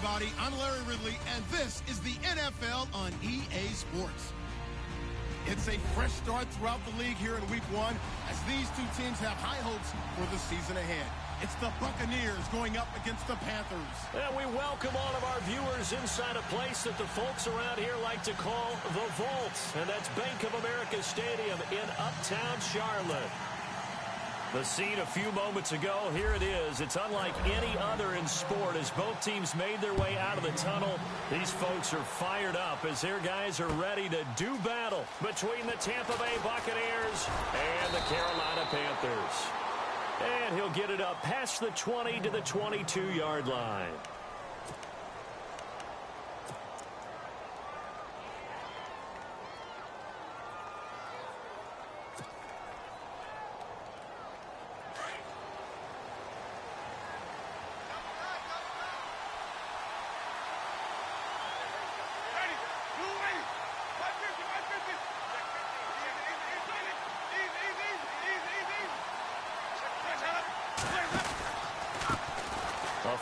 everybody. I'm Larry Ridley, and this is the NFL on EA Sports. It's a fresh start throughout the league here in Week 1 as these two teams have high hopes for the season ahead. It's the Buccaneers going up against the Panthers. And we welcome all of our viewers inside a place that the folks around here like to call the Vault. And that's Bank of America Stadium in Uptown Charlotte. The scene a few moments ago, here it is. It's unlike any other in sport as both teams made their way out of the tunnel. These folks are fired up as their guys are ready to do battle between the Tampa Bay Buccaneers and the Carolina Panthers. And he'll get it up past the 20 to the 22-yard line.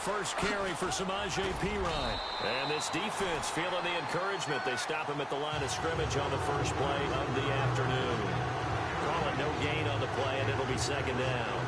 First carry for Samaje Perine. And this defense feeling the encouragement. They stop him at the line of scrimmage on the first play of the afternoon. Call it no gain on the play, and it'll be second down.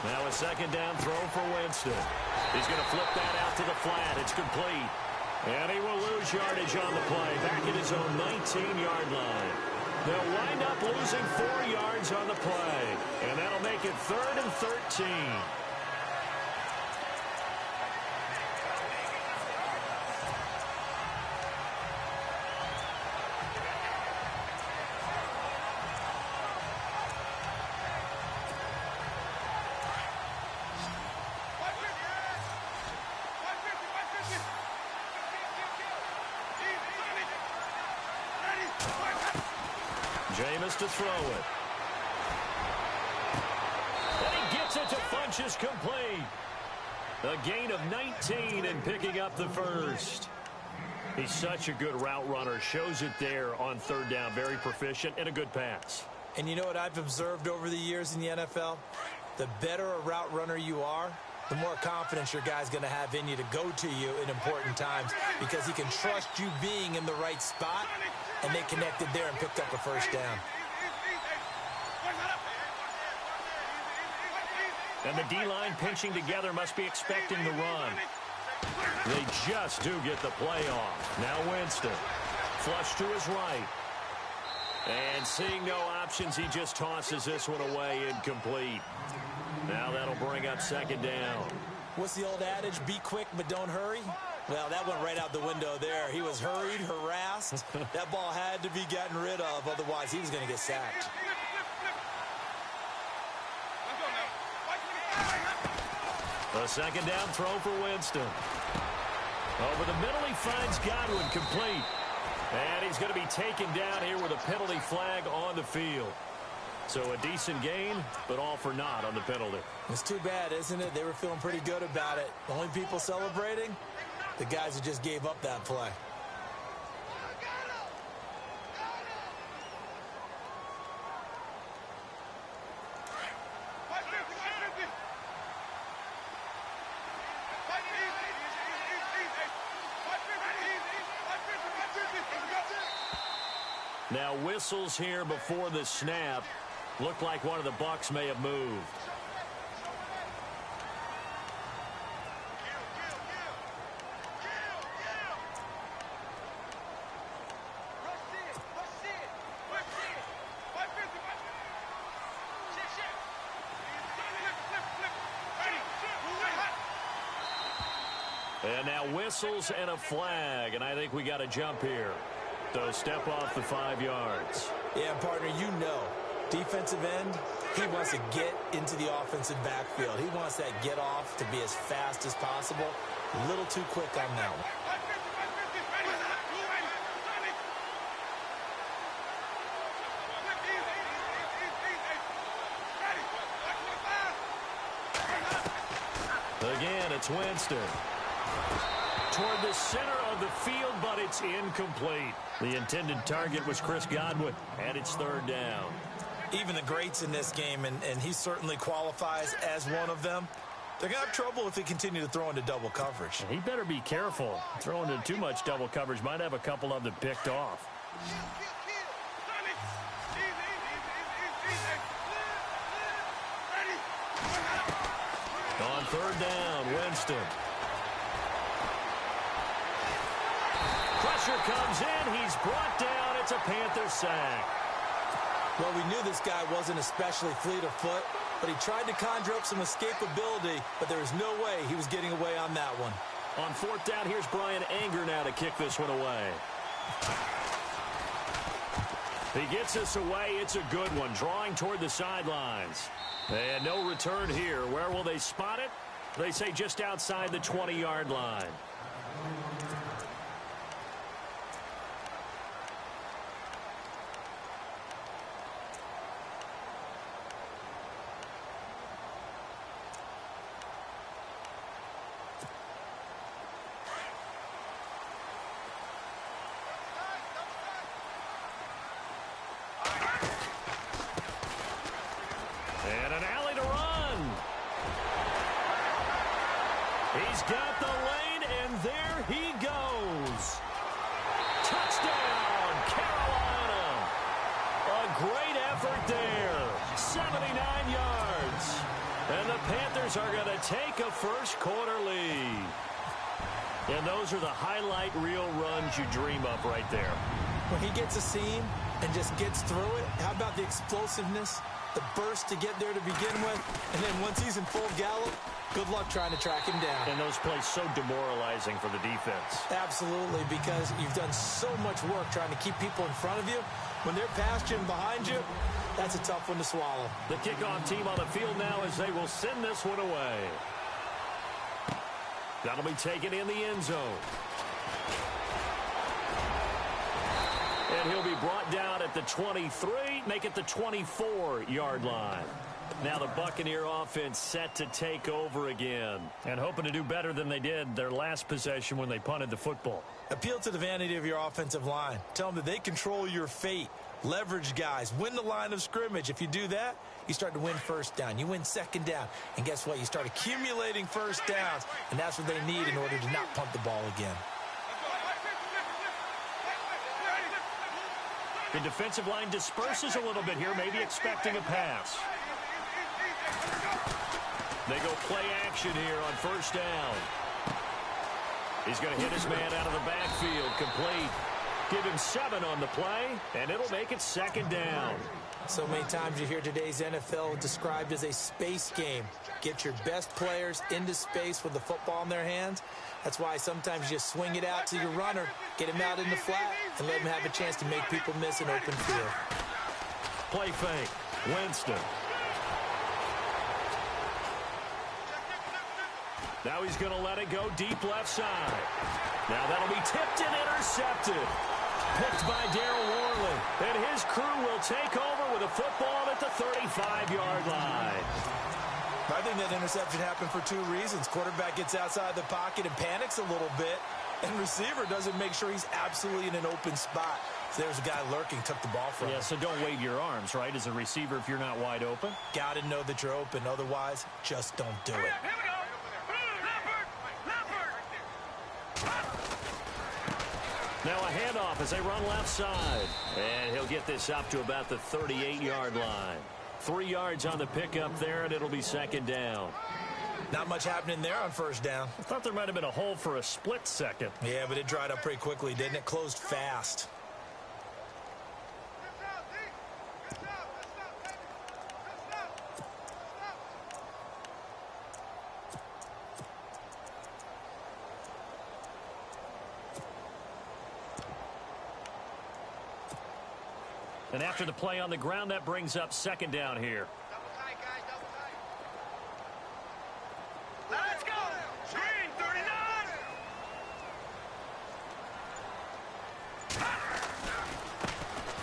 Now a second down throw for Winston. He's going to flip that out to the flat. It's complete. And he will lose yardage on the play. Back at his own 19-yard line. They'll wind up losing 4 yards on the play. And that'll make it 3rd and 13. Jameis to throw it. And he gets it to Funchess complete. A gain of 19 and picking up the first. He's such a good route runner. Shows it there on 3rd down. Very proficient and a good pass. And you know what I've observed over the years in the NFL? The better a route runner you are, the more confidence your guy's going to have in you to go to you in important times because he can trust you being in the right spot, and they connected there and picked up a first down. And the D-line pinching together must be expecting the run. They just do get the play off. Now Winston. Flush to his right. And seeing no options, he just tosses this one away incomplete. Now that'll bring up second down. What's the old adage? Be quick, but don't hurry? Well, that went right out the window there. He was hurried, harassed. That ball had to be gotten rid of, otherwise he was going to get sacked. A second down throw for Winston. Over the middle, he finds Godwin complete. And he's going to be taken down here with a penalty flag on the field. So a decent gain, but all for naught on the penalty. It's too bad, isn't it? They were feeling pretty good about it. The only people celebrating, the guys who just gave up that play. Now whistles here before the snap. Looked like one of the Bucs may have moved. And now whistles and a flag, and I think we got a jump here. So step off the 5 yards. Yeah, partner, you know, defensive end, he wants to get into the offensive backfield. He wants that get off to be as fast as possible. A little too quick on that one. it's Winston. Toward the center of the field, but it's incomplete. The intended target was Chris Godwin, and it's third down. Even the greats in this game, and he certainly qualifies as one of them, they're going to have trouble if they continue to throw into double coverage. He better be careful. Throwing into too much double coverage might have a couple of them picked off. On third down, Winston. Pressure comes in. He's brought down. It's a Panther sack. Well, we knew this guy wasn't especially fleet of foot, but he tried to conjure up some escapability, but there was no way he was getting away on that one. On fourth down, here's Brian Anger now to kick this one away. He gets us away. It's a good one, drawing toward the sidelines. And no return here. Where will they spot it? They say just outside the 20-yard line. And an alley to run. He's got the lane, and there he goes. Touchdown, Carolina. A great effort there. 79 yards. And the Panthers are going to take a first-quarter lead. And those are the highlight reel runs you dream of right there. When he gets a seam and just gets through it, how about the explosiveness, the burst to get there to begin with, and then once he's in full gallop, good luck trying to track him down. And those plays so demoralizing for the defense. Absolutely, because you've done so much work trying to keep people in front of you. When they're past you and behind you, that's a tough one to swallow. The kickoff team on the field now as they will send this one away. That'll be taken in the end zone. And he'll be brought down at the 23, make it the 24-yard line. Now the Buccaneer offense set to take over again and hoping to do better than they did their last possession when they punted the football. Appeal to the vanity of your offensive line. Tell them that they control your fate. Leverage guys. Win the line of scrimmage. If you do that, you start to win first down. You win second down. And guess what? You start accumulating first downs. And that's what they need in order to not punt the ball again. The defensive line disperses a little bit here, maybe expecting a pass. They go play action here on first down. He's going to hit his man out of the backfield, complete. Give him 7 on the play, and it'll make it second down. So many times you hear today's NFL described as a space game. Get your best players into space with the football in their hands. That's why sometimes you just swing it out to your runner, get him out in the flat, and let him have a chance to make people miss an open field. Play fake. Winston. Now he's going to let it go deep left side. Now that'll be tipped and intercepted. Picked by Darryl Worley. And his crew will take over with a football at the 35-yard line. I think that interception happened for 2 reasons. Quarterback gets outside the pocket and panics a little bit. And receiver doesn't make sure he's absolutely in an open spot. So there's a guy lurking, took the ball from him. Yeah, so don't wave your arms, right, as a receiver if you're not wide open. Got to know that you're open. Otherwise, just don't do it. Now a handoff as they run left side. And he'll get this up to about the 38-yard line. 3 yards on the pickup there, and it'll be second down. Not much happening there on first down. I thought there might have been a hole for a split second. Yeah, but it dried up pretty quickly, didn't it? Closed fast. And after the play on the ground, that brings up second down here. Let's go! Screen 39!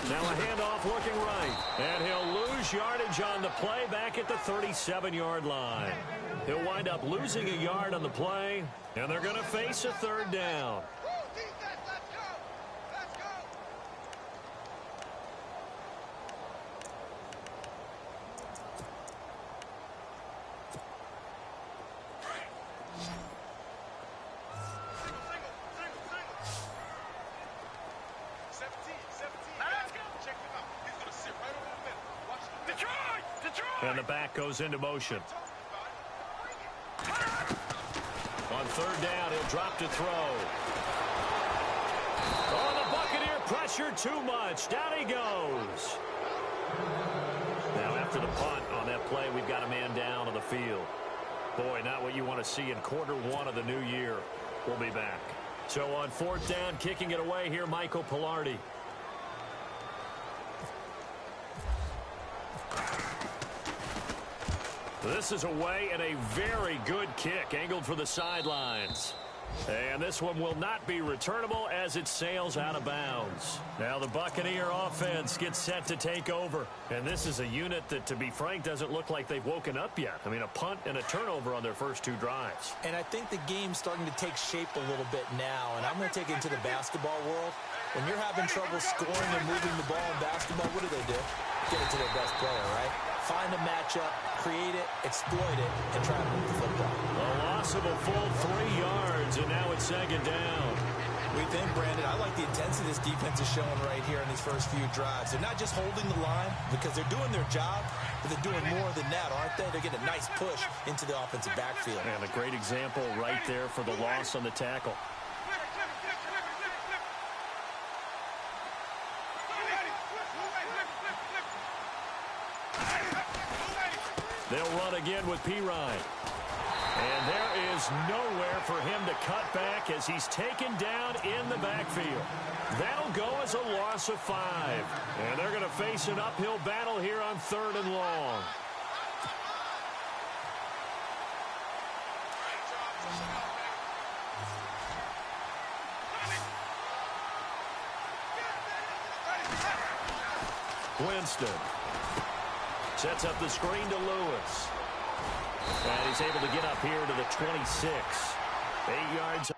Now a handoff looking right. And he'll lose yardage on the play back at the 37-yard line. He'll wind up losing a yard on the play, and they're going to face a third down. And the back goes into motion. On third down, he'll drop to throw. Oh, the Buccaneer pressure too much. Down he goes. Now, after the punt on that play, we've got a man down on the field. Boy, not what you want to see in quarter one of the new year. We'll be back. So on fourth down, kicking it away here, Michael Pilardi. This is away and a very good kick angled for the sidelines. And this one will not be returnable as it sails out of bounds. Now the Buccaneer offense gets set to take over. And this is a unit that, to be frank, doesn't look like they've woken up yet. I mean, a punt and a turnover on their first two drives. And I think the game's starting to take shape a little bit now. And I'm going to take it into the basketball world. When you're having trouble scoring and moving the ball in basketball, what do? Get it to their best player, right? Find a matchup, create it, exploit it, and try to move the football. A loss of a full 3 yards, and now it's second down. We think, Brandon, I like the intensity this defense is showing right here in these first few drives. They're not just holding the line because they're doing their job, but they're doing more than that, aren't they? They're getting a nice push into the offensive backfield. And a great example right there for the loss on the tackle. They'll run again with Pirine. And there is nowhere for him to cut back as he's taken down in the backfield. That'll go as a loss of 5. And they're going to face an uphill battle here on 3rd and long. Winston sets up the screen to Lewis. And he's able to get up here to the 26. 8 yards.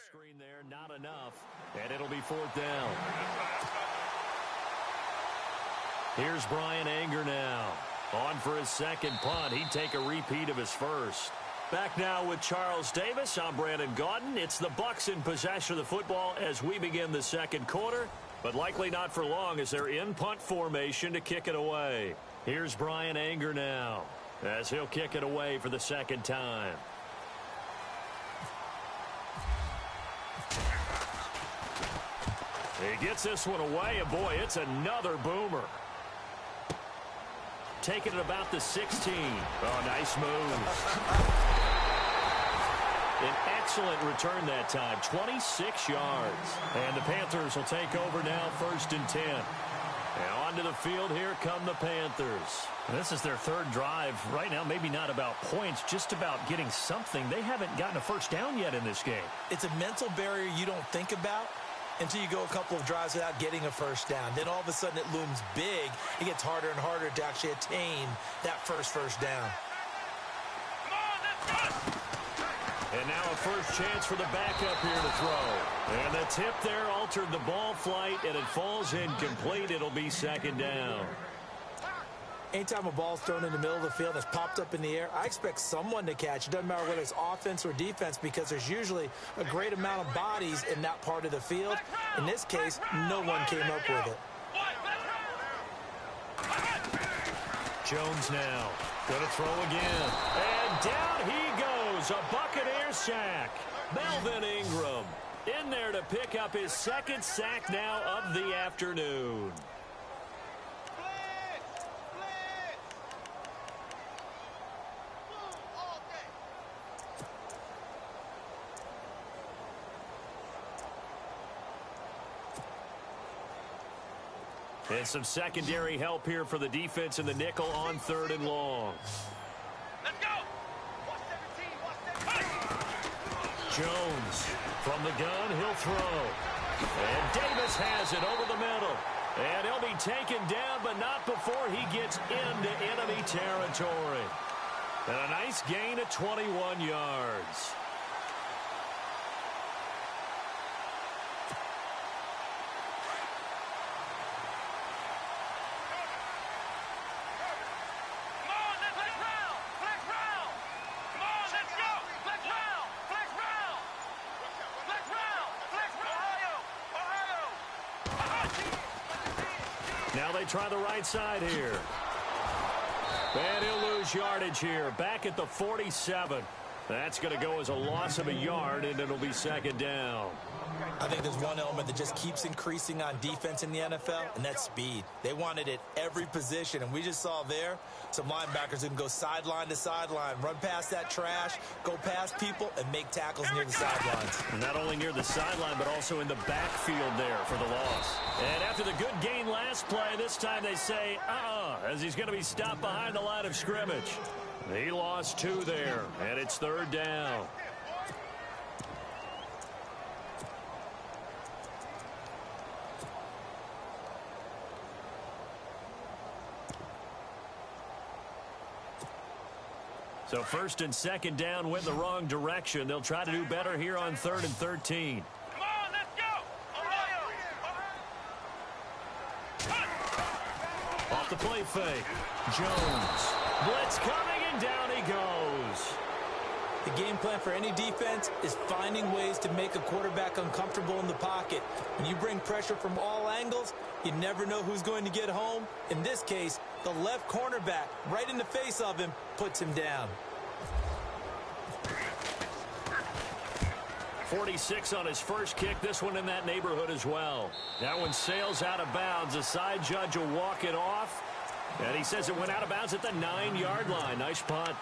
Screen there, not enough, and it'll be 4th down. Here's Brian Anger now. On for his second punt. He'd take a repeat of his first. Back now with Charles Davis. I'm Brandon Gaudin. It's the Bucs in possession of the football as we begin the second quarter, but likely not for long as they're in punt formation to kick it away. Here's Brian Anger now as he'll kick it away for the second time. He gets this one away, and boy, it's another boomer. Taking it about the 16. Oh, nice move. An excellent return that time, 26 yards. And the Panthers will take over now, 1st and 10. And onto the field, here come the Panthers. This is their 3rd drive. Right now, maybe not about points, just about getting something. They haven't gotten a first down yet in this game. It's a mental barrier you don't think about until you go a couple of drives without getting a first down. Then all of a sudden it looms big. It gets harder and harder to actually attain that first down. And now a first chance for the backup here to throw. And the tip there altered the ball flight, and it falls incomplete. It'll be 2nd down. Anytime a ball's thrown in the middle of the field that's popped up in the air, I expect someone to catch. It doesn't matter whether it's offense or defense because there's usually a great amount of bodies in that part of the field. In this case, no one came up with it. Jones now going to throw again. And down he goes. A Buccaneer sack. Melvin Ingram in there to pick up his 2nd sack now of the afternoon. And some secondary help here for the defense in the nickel on 3rd and long. Let's go. Jones from the gun, he'll throw. And Davis has it over the middle. And he'll be taken down, but not before he gets into enemy territory. And a nice gain of 21 yards. Now they try the right side here. And he'll lose yardage here. Back at the 47. That's going to go as a loss of a yard, and it'll be 2nd down. I think there's one element that just keeps increasing on defense in the NFL, and that's speed. They want it at every position, and we just saw there some linebackers who can go sideline to sideline, run past that trash, go past people, and make tackles near the sidelines. Not only near the sideline, but also in the backfield there for the loss. And after the good gain last play, this time they say, as he's going to be stopped behind the line of scrimmage. He lost 2 there, and it's 3rd down. So 1st and 2nd down went the wrong direction. They'll try to do better here on 3rd and 13. Come on, let's go. Ohio. Off the play fake. Jones. Blitz coming, and down he goes. The game plan for any defense is finding ways to make a quarterback uncomfortable in the pocket. When you bring pressure from all angles, you never know who's going to get home. In this case, the left cornerback, right in the face of him, puts him down. 46 on his first kick. This one in that neighborhood as well. That one sails out of bounds. The side judge will walk it off. And he says it went out of bounds at the 9-yard line. Nice punt.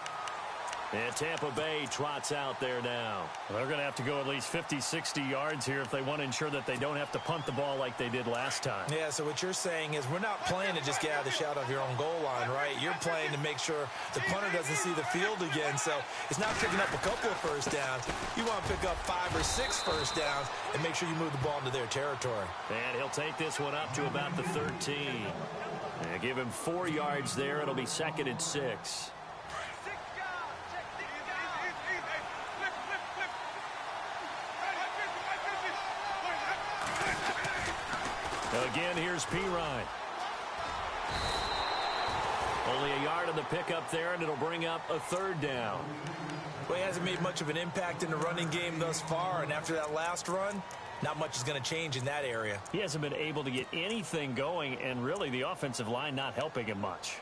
And Tampa Bay trots out there now. They're going to have to go at least 50, 60 yards here if they want to ensure that they don't have to punt the ball like they did last time. Yeah, so what you're saying is we're not playing to just get out of the shadow of your own goal line, right? You're playing to make sure the punter doesn't see the field again. So it's not picking up a couple of first downs. You want to pick up 5 or 6 first downs and make sure you move the ball into their territory. And he'll take this one up to about the 13. And give him 4 yards there. It'll be 2nd and 6. Again, here's Pirine. Only a yard on the pickup there, and it'll bring up a 3rd down. Well, he hasn't made much of an impact in the running game thus far, and after that last run, not much is going to change in that area. He hasn't been able to get anything going, and really the offensive line not helping him much.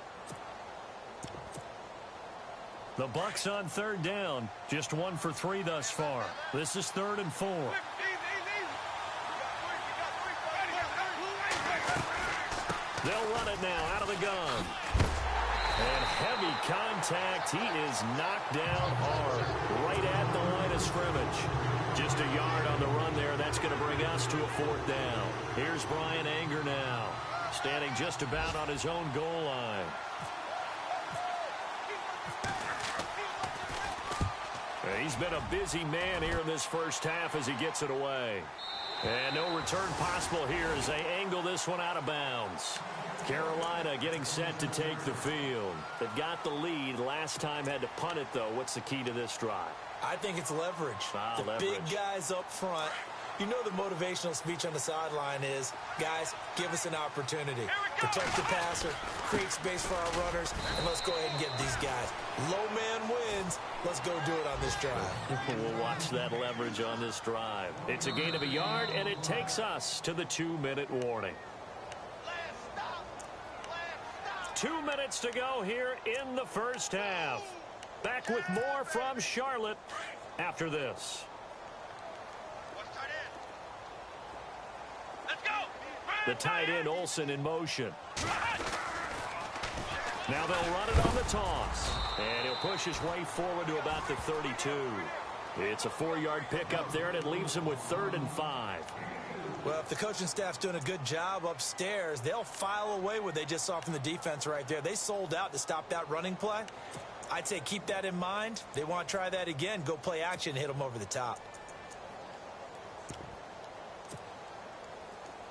The Bucs on 3rd down, just 1 for 3 thus far. This is 3rd and 4. They'll run it now out of the gun. And heavy contact. He is knocked down hard right at the line of scrimmage. Just a yard on the run there. That's going to bring us to a 4th down. Here's Brian Anger now, standing just about on his own goal line. He's been a busy man here in this first half as he gets it away. And no return possible here as they angle this one out of bounds. Carolina getting set to take the field. They've got the lead. Last time had to punt it, though. What's the key to this drive? I think it's leverage. The leverage. Big guys up front. You know the motivational speech on the sideline is, guys, give us an opportunity. Protect the passer, create space for our runners, and let's go ahead and get these guys. Low man wins. Let's go do it on this drive. We'll watch that leverage on this drive. It's a gain of a yard, and it takes us to the 2-minute warning. 2 minutes to go here in the first half. Back with more from Charlotte after this. The tight end Olsen in motion. Now they'll run it on the toss. And he'll push his way forward to about the 32. It's a 4-yard pickup there, and it leaves him with 3rd and 5. Well, if the coaching staff's doing a good job upstairs, they'll file away what they just saw from the defense right there. They sold out to stop that running play. I'd say keep that in mind. They want to try that again. Go play action, hit them over the top.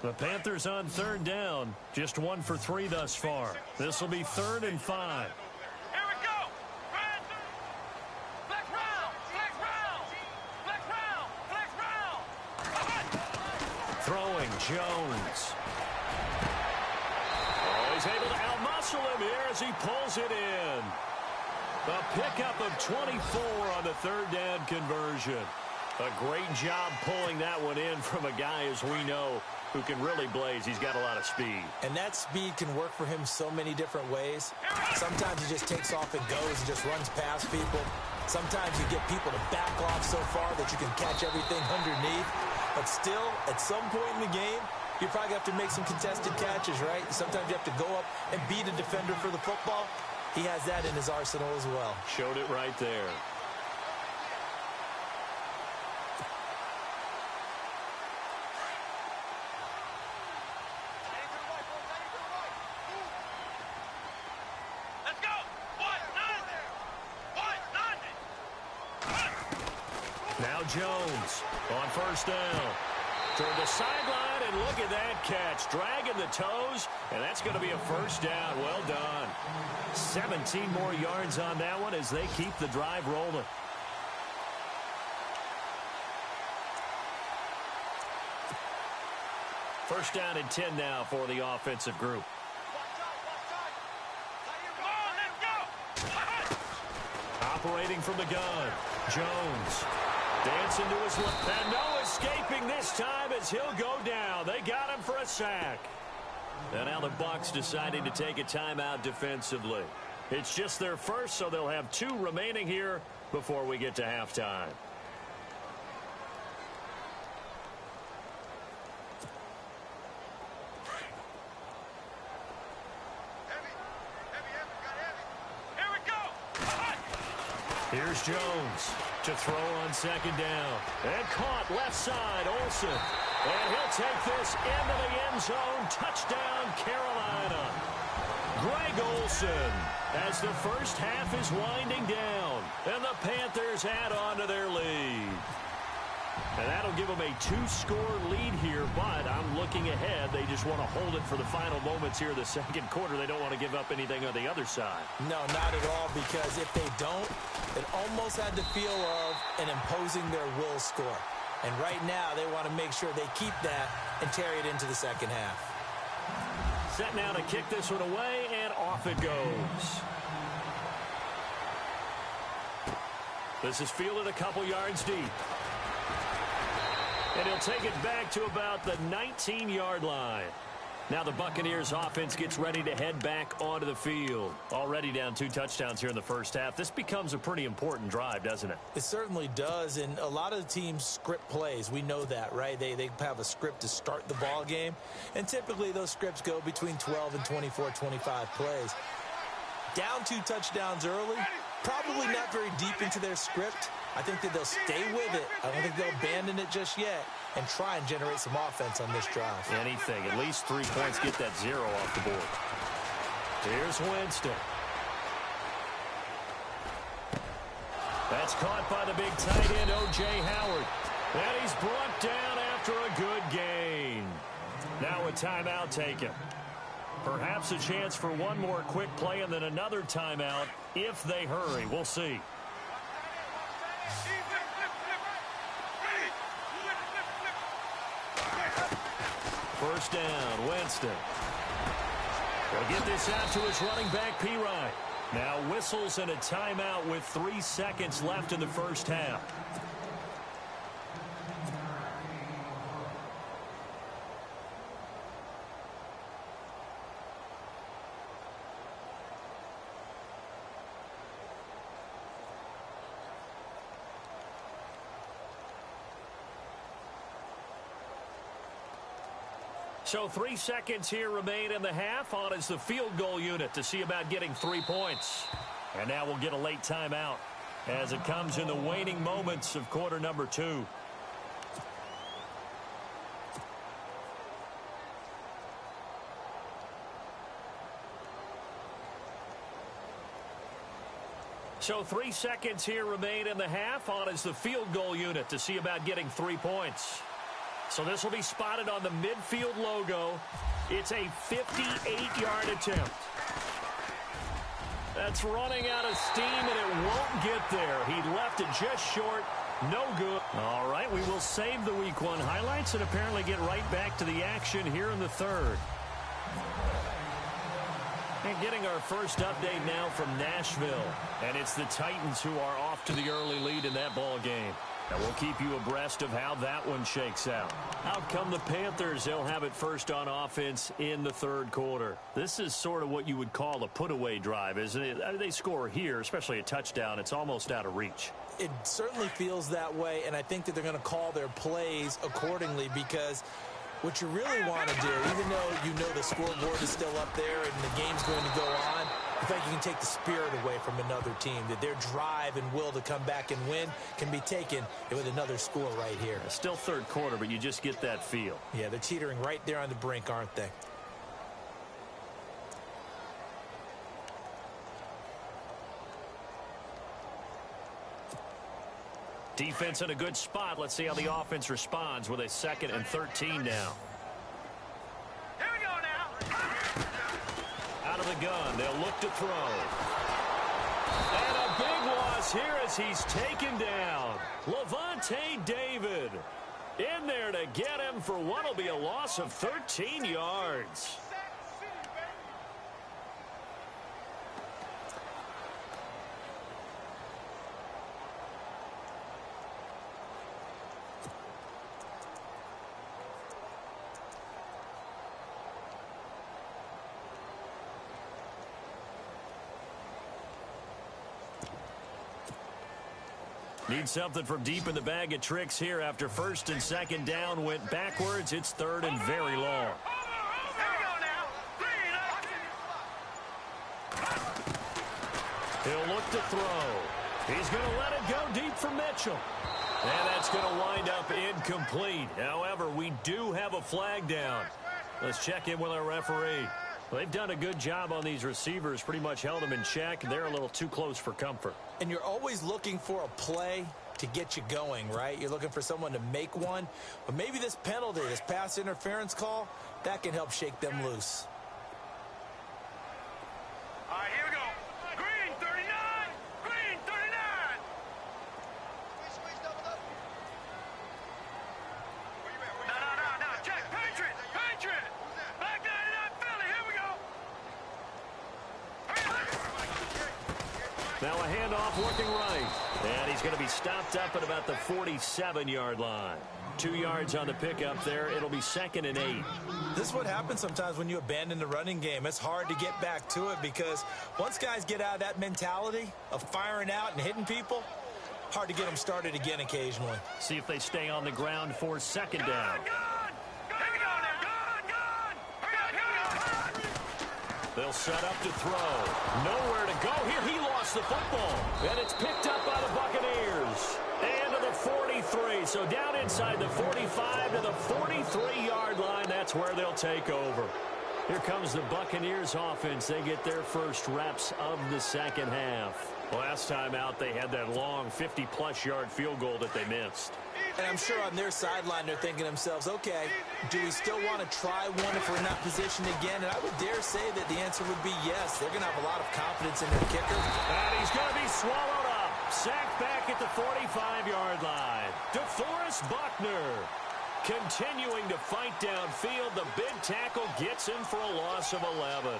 The Panthers on third down. Just 1 for 3 thus far. This will be 3rd and 5. Here we go. Flex round. Flex round. Flex round. Flex round. Throwing Jones. Oh, he's able to outmuscle him here as he pulls it in. A pickup of 24 on the 3rd down conversion. A great job pulling that one in from a guy, as we know, who can really blaze. He's got a lot of speed. And that speed can work for him so many different ways. Sometimes he just takes off and goes and just runs past people. Sometimes you get people to back off so far that you can catch everything underneath. But still, at some point in the game, you probably have to make some contested catches, right? Sometimes you have to go up and beat a defender for the football. He has that in his arsenal as well. Showed it right there. Let's go. Now Jones on 1st down. Toward the sideline, and look at that catch. Dragging the toes, and that's going to be a 1st down. Well done. 17 more yards on that one as they keep the drive rolling. First down and 10 now for the offensive group. Operating from the gun, Jones. Dancing to his left, and no escaping this time as he'll go down. They got him for a sack. And now the Bucs deciding to take a timeout defensively. It's just their first, so they'll have 2 remaining here before we get to halftime. Here's Jones to throw on 2nd down. And caught left side, Olsen. And he'll take this into the end zone. Touchdown, Carolina. Greg Olsen as the first half is winding down. And the Panthers add on to their lead. And that'll give them a 2-score lead here, but I'm looking ahead. They just want to hold it for the final moments here in the 2nd quarter. They don't want to give up anything on the other side. No, not at all, because if they don't, it almost had the feel of an imposing their will score. And right now, they want to make sure they keep that and carry it into the 2nd half. Set now to kick this one away, and off it goes. This is fielded a couple yards deep. And he'll take it back to about the 19-yard line. Now the Buccaneers offense gets ready to head back onto the field. Already down 2 touchdowns here in the first half. This becomes a pretty important drive, doesn't it? It certainly does, and a lot of the teams script plays. We know that, right? They have a script to start the ball game, and typically those scripts go between 12 and 24, 25 plays. Down 2 touchdowns early, probably not very deep into their script. I think that they'll stay with it. I don't think they'll abandon it just yet and try and generate some offense on this drive. Anything. At least 3 points. Get that 0 off the board. Here's Winston. That's caught by the big tight end, O.J. Howard. And he's brought down after a good gain. Now a timeout taken. Perhaps a chance for one more quick play and then another timeout if they hurry. We'll see. First down, Winston. Will get this out to his running back, P-Ryan. Now whistles and a timeout with 3 seconds left in the first half. So 3 seconds here remain in the half. On is the field goal unit to see about getting 3 points. And now we'll get a late timeout as it comes in the waning moments of quarter number 2. So 3 seconds here remain in the half. On is the field goal unit to see about getting 3 points. So this will be spotted on the midfield logo. It's a 58-yard attempt. That's running out of steam, and it won't get there. He left it just short. No good. All right, we will save the Week 1 highlights and apparently get right back to the action here in the third. And getting our first update now from Nashville. And it's the Titans who are off to the early lead in that ball game. And we'll keep you abreast of how that one shakes out. Out come the Panthers. They'll have it first on offense in the third quarter. This is sort of what you would call a put-away drive, isn't it? They score here, especially a touchdown. It's almost out of reach. It certainly feels that way, and I think that they're going to call their plays accordingly because what you really want to do, even though you know the scoreboard is still up there and the game's going to go on, in fact, you can take the spirit away from another team, that their drive and will to come back and win can be taken with another score right here. Still third quarter, but you just get that feel. Yeah, they're teetering right there on the brink, aren't they? Defense in a good spot. Let's see how the offense responds with a 2nd and 13 now. Here we go now. Out of the gun, they'll look to throw. And a big loss here as he's taken down. Levante David in there to get him for what will be a loss of 13 yards. Need something from deep in the bag of tricks here after 1st and 2nd down went backwards. It's 3rd and very long. He'll look to throw. He's going to let it go deep for Mitchell. And that's going to wind up incomplete. However, we do have a flag down. Let's check in with our referee. Well, they've done a good job on these receivers, pretty much held them in check. They're a little too close for comfort. And you're always looking for a play to get you going, right? You're looking for someone to make one. But maybe this penalty, this pass interference call, that can help shake them loose. All right, here we go. Green 39. Green 39. No. Check. Patriot. Back 99 Philly. Here we go. Now a handoff working right. And he's going to be stopped up at about the 47-yard line. 2 yards on the pickup there. It'll be 2nd and 8. This is what happens sometimes when you abandon the running game. It's hard to get back to it because once guys get out of that mentality of firing out and hitting people, hard to get them started again occasionally. See if they stay on the ground for 2nd down. They'll set up to throw. Nowhere to go here. He lost the football. And it's picked up by the Buccaneers. And to the 43. So down inside the 45 to the 43-yard line. That's where they'll take over. Here comes the Buccaneers offense. They get their first reps of the 2nd half. Last time out, they had that long 50-plus yard field goal that they missed. And I'm sure on their sideline they're thinking to themselves, okay, do we still want to try one if we're in that position again? And I would dare say that the answer would be yes. They're going to have a lot of confidence in their kicker. And he's going to be swallowed up. Sacked back at the 45-yard line. DeForest Buckner continuing to fight downfield. The big tackle gets him for a loss of 11.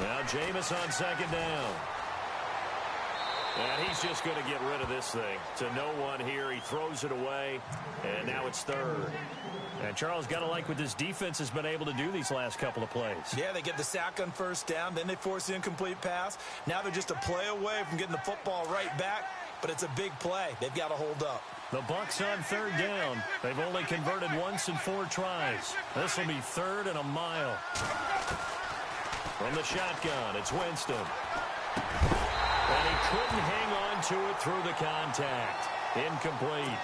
Now Jameis on 2nd down. And he's just going to get rid of this thing. To no one here. He throws it away. And now it's 3rd. And Charles, got to like what this defense has been able to do these last couple of plays. Yeah, they get the sack on 1st down. Then they force the incomplete pass. Now they're just a play away from getting the football right back. But it's a big play. They've got to hold up. The Bucs on 3rd down. They've only converted once in 4 tries. This will be 3rd and a mile. From the shotgun, it's Winston. And he couldn't hang on to it through the contact. Incomplete.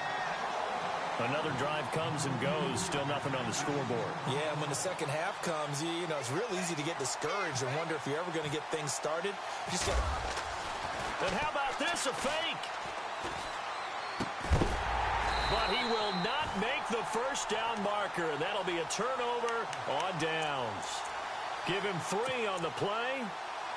Another drive comes and goes. Still nothing on the scoreboard. Yeah, and when the second half comes, you know, it's real easy to get discouraged and wonder if you're ever going to get things started. You just got. And how about this, a fake? But he will not make the first down marker. And that'll be a turnover on downs. Give him 3 on the play.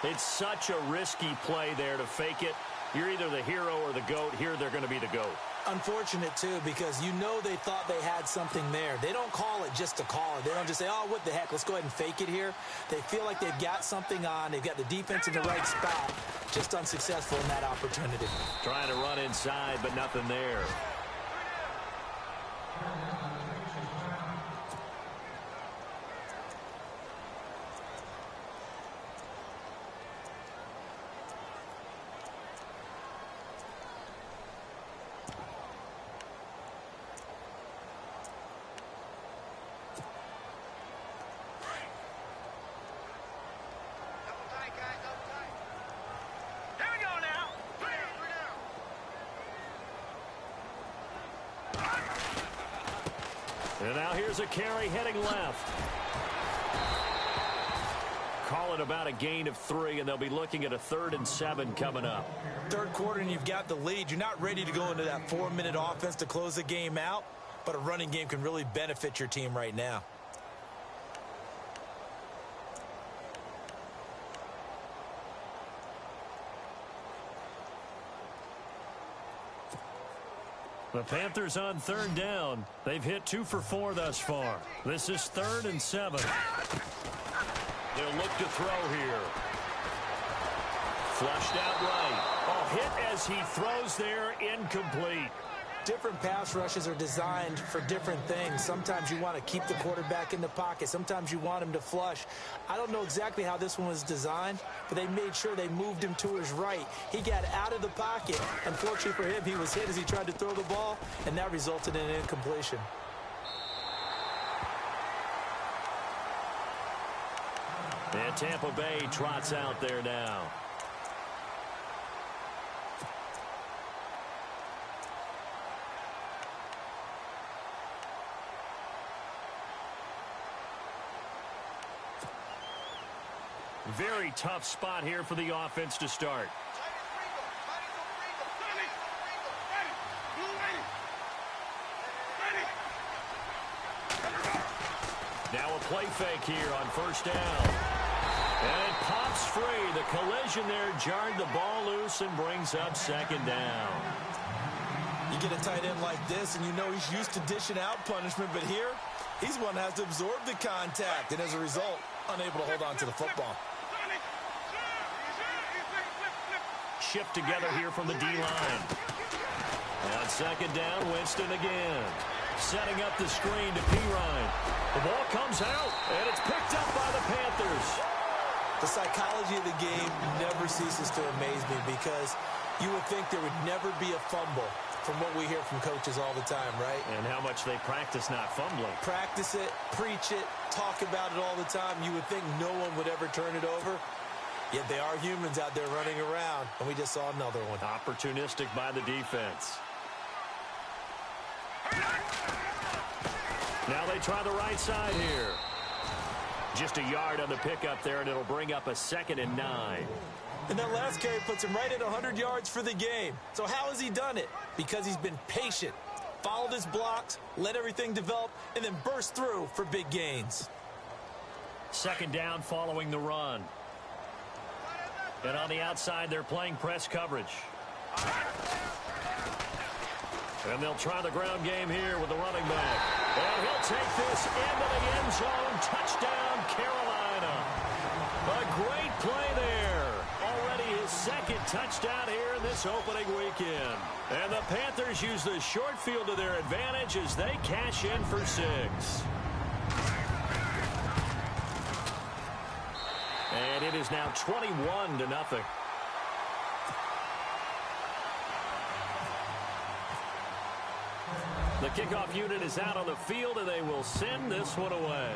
It's such a risky play there to fake it. You're either the hero or the GOAT. Here they're going to be the GOAT. Unfortunate, too, because you know they thought they had something there. They don't call it just to call it. They don't just say, oh, what the heck, let's go ahead and fake it here. They feel like they've got something on. They've got the defense in the right spot. Just unsuccessful in that opportunity. Trying to run inside, but nothing there. And now here's a carry heading left. Call it about a gain of 3, and they'll be looking at a 3rd and 7 coming up. Third quarter, and you've got the lead. You're not ready to go into that 4-minute offense to close the game out, but a running game can really benefit your team right now. The Panthers on 3rd down. They've hit 2 for 4 thus far. This is 3rd and 7. They'll look to throw here. Flushed out right. Oh, hit as he throws there, incomplete. Different pass rushes are designed for different things. Sometimes you want to keep the quarterback in the pocket. Sometimes you want him to flush. I don't know exactly how this one was designed, but they made sure they moved him to his right. He got out of the pocket. Unfortunately for him, he was hit as he tried to throw the ball, and that resulted in an incompletion. And Tampa Bay trots out there now. Very tough spot here for the offense to start. Now a play fake here on 1st down. And it pops free. The collision there jarred the ball loose and brings up 2nd down. You get a tight end like this, and you know he's used to dishing out punishment, but here, he's one that has to absorb the contact, and as a result, unable to hold on to the football. Shift together here from the D-line. On 2nd down, Winston again. Setting up the screen to Pirine. The ball comes out, and it's picked up by the Panthers. The psychology of the game never ceases to amaze me because you would think there would never be a fumble from what we hear from coaches all the time, right? And how much they practice not fumbling. Practice it, preach it, talk about it all the time. You would think no one would ever turn it over. Yet they are humans out there running around, and we just saw another one. Opportunistic by the defense. Now they try the right side here. Just a yard on the pickup there, and it'll bring up a 2nd and 9. And that last carry puts him right at 100 yards for the game. So how has he done it? Because he's been patient, followed his blocks, let everything develop, and then burst through for big gains. 2nd down following the run. And on the outside, they're playing press coverage. And they'll try the ground game here with the running back. And he'll take this into the end zone. Touchdown, Carolina. A great play there. Already his 2nd touchdown here in this opening weekend. And the Panthers use the short field to their advantage as they cash in for 6. And it is now 21-0. The kickoff unit is out on the field, and they will send this one away.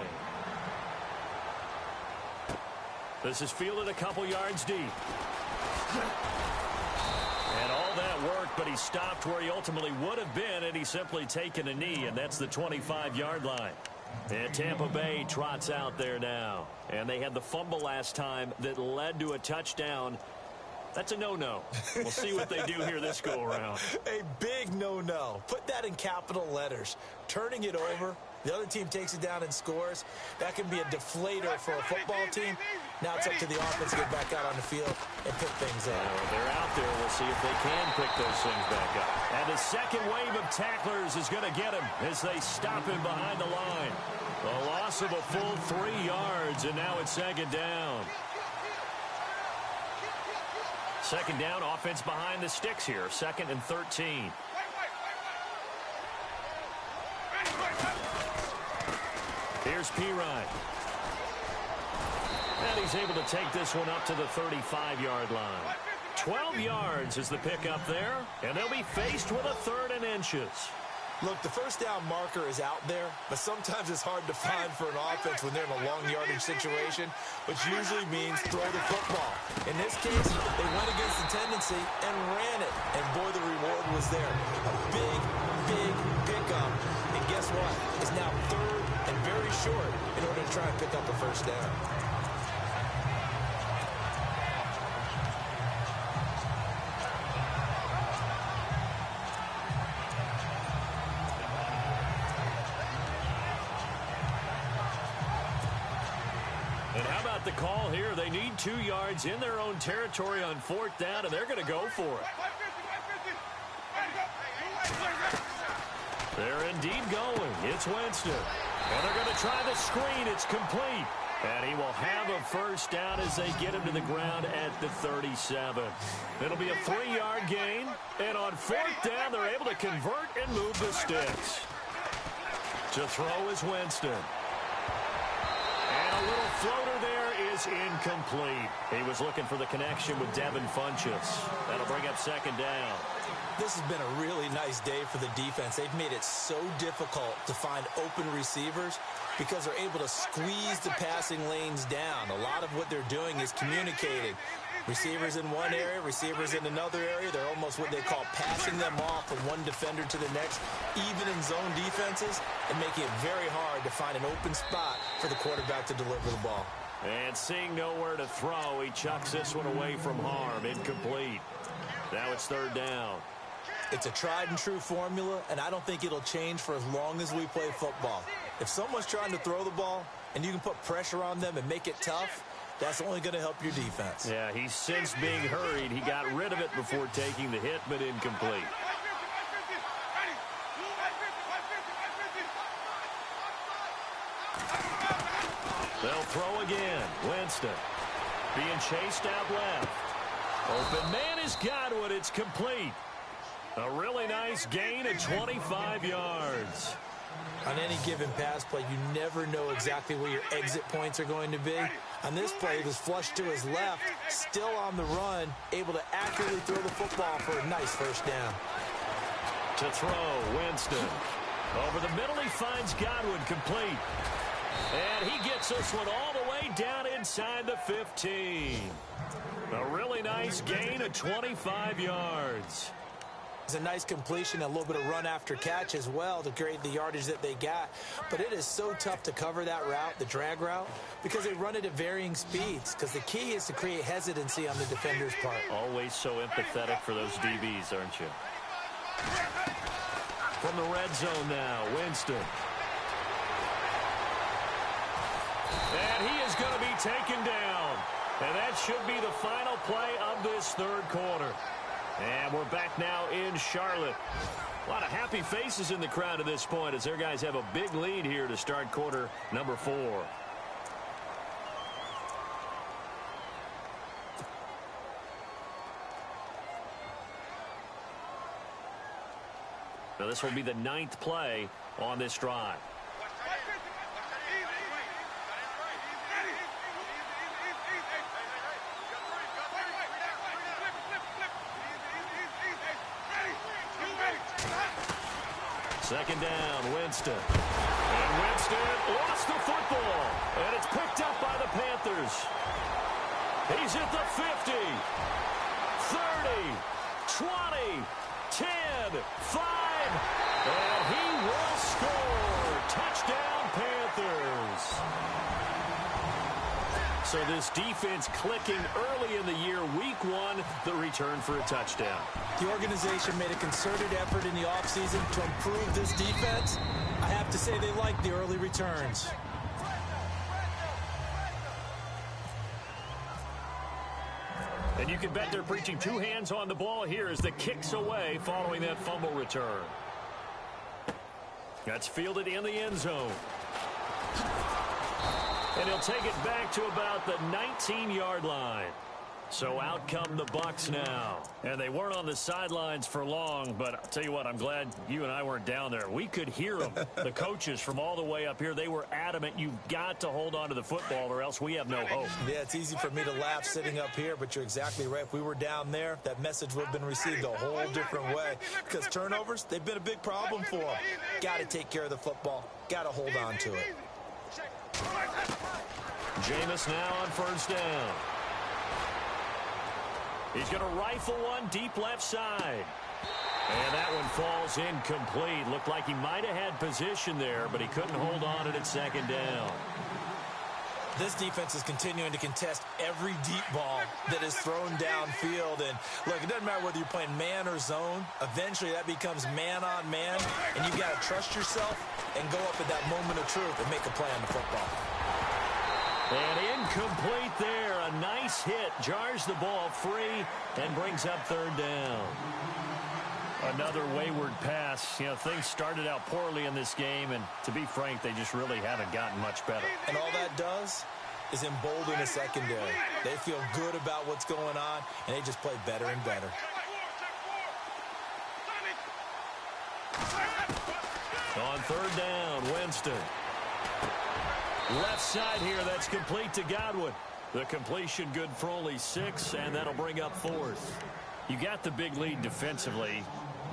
This is fielded a couple yards deep. And all that worked, but he stopped where he ultimately would have been had he simply taken a knee, and that's the 25-yard line. And Tampa Bay trots out there now. And they had the fumble last time that led to a touchdown. That's a no-no. We'll see what they do here this go-around. A big no-no. Put that in capital letters. Turning it over, the other team takes it down and scores. That can be a deflator for a football team. Now it's up to the offense to get back out on the field and pick things up. Well, they're out there. We'll see if they can pick those things back up. And the second wave of tacklers is going to get him as they stop him behind the line. A loss of a full 3 yards, and now it's second down. Second down, offense behind the sticks here. 2nd and 13. Here's Pirine. And he's able to take this one up to the 35-yard line. 12 yards is the pickup there, and they'll be faced with a 3rd and inches. Look, the first down marker is out there, but sometimes it's hard to find for an offense when they're in a long yardage situation, which usually means throw the football. In this case, they went against the tendency and ran it, and boy, the reward was there. A big, big pickup, and guess what? It's now 3rd and very short in order to try and pick up a first down. The call here, they need 2 yards in their own territory on 4th down, and they're going to go for it. They're indeed going. It's Winston. And they're going to try the screen. It's complete. And he will have a first down as they get him to the ground at the 37. It'll be a 3-yard gain. And on 4th down, they're able to convert and move the sticks. To throw is Winston. And a little floater there is incomplete. He was looking for the connection with Devin Funchess. That'll bring up 2nd down. This has been a really nice day for the defense. They've made it so difficult to find open receivers because they're able to squeeze the passing lanes down. A lot of what they're doing is communicating. Receivers in one area, receivers in another area. They're almost what they call passing them off from one defender to the next, even in zone defenses, and making it very hard to find an open spot for the quarterback to deliver the ball. And seeing nowhere to throw, he chucks this one away from harm. Incomplete. Now it's 3rd down. It's a tried-and-true formula, and I don't think it'll change for as long as we play football. If someone's trying to throw the ball and you can put pressure on them and make it tough, that's only going to help your defense. Yeah, he's since being hurried. He got rid of it before taking the hit, but incomplete. They'll throw again. Winston being chased out left. Open man is Godwin. It's complete. A really nice gain of 25 yards. On any given pass play, you never know exactly where your exit points are going to be. On this play, he was flushed to his left, still on the run, able to accurately throw the football for a nice first down. To throw, Winston. Over the middle, he finds Godwin, complete. And he gets this one all the way down inside the 15. A really nice gain of 25 yards. It's a nice completion, a little bit of run after catch as well to create the yardage that they got. But it is so tough to cover that route, the drag route, because they run it at varying speeds. Because the key is to create hesitancy on the defender's part. Always so empathetic for those DBs, aren't you? From the red zone now, Winston. And he is going to be taken down. And that should be the final play of this 3rd quarter. And we're back now in Charlotte. A lot of happy faces in the crowd at this point as their guys have a big lead here to start quarter number 4. Now this will be the 9th play on this drive. Second down, Winston. And Winston lost the football. And it's picked up by the Panthers. He's at the 50, 30, 20, 10, 5, and he will score. Touchdown, Panthers. So this defense clicking early in the year, week 1, the return for a touchdown. The organization made a concerted effort in the offseason to improve this defense. I have to say they like the early returns. And you can bet they're preaching 2 hands on the ball here as the kick's away following that fumble return. That's fielded in the end zone. And he'll take it back to about the 19-yard line. So out come the Bucs now. And they weren't on the sidelines for long, but I'll tell you what, I'm glad you and I weren't down there. We could hear them. The coaches from all the way up here, they were adamant, you've got to hold on to the football or else we have no hope. Yeah, it's easy for me to laugh sitting up here, but you're exactly right. If we were down there, that message would have been received a whole different way. Because turnovers, they've been a big problem for them. Got to take care of the football. Got to hold on to it. Jameis now on first down. He's going to rifle one deep left side. And that one falls incomplete. Looked like he might have had position there, but he couldn't hold on it at second down. This defense is continuing to contest every deep ball that is thrown downfield. And, look, it doesn't matter whether you're playing man or zone. Eventually, that becomes man on man. And you've got to trust yourself and go up at that moment of truth and make a play on the football. And incomplete there. A nice hit. Jars the ball free and brings up third down. Another wayward pass. You know, things started out poorly in this game, and to be frank, they just really haven't gotten much better. And all that does is embolden the secondary. They feel good about what's going on, and they just play better and better. On third down, Winston. Left side here, that's complete to Godwin. The completion good for only 6, and that'll bring up fourth. You got the big lead defensively.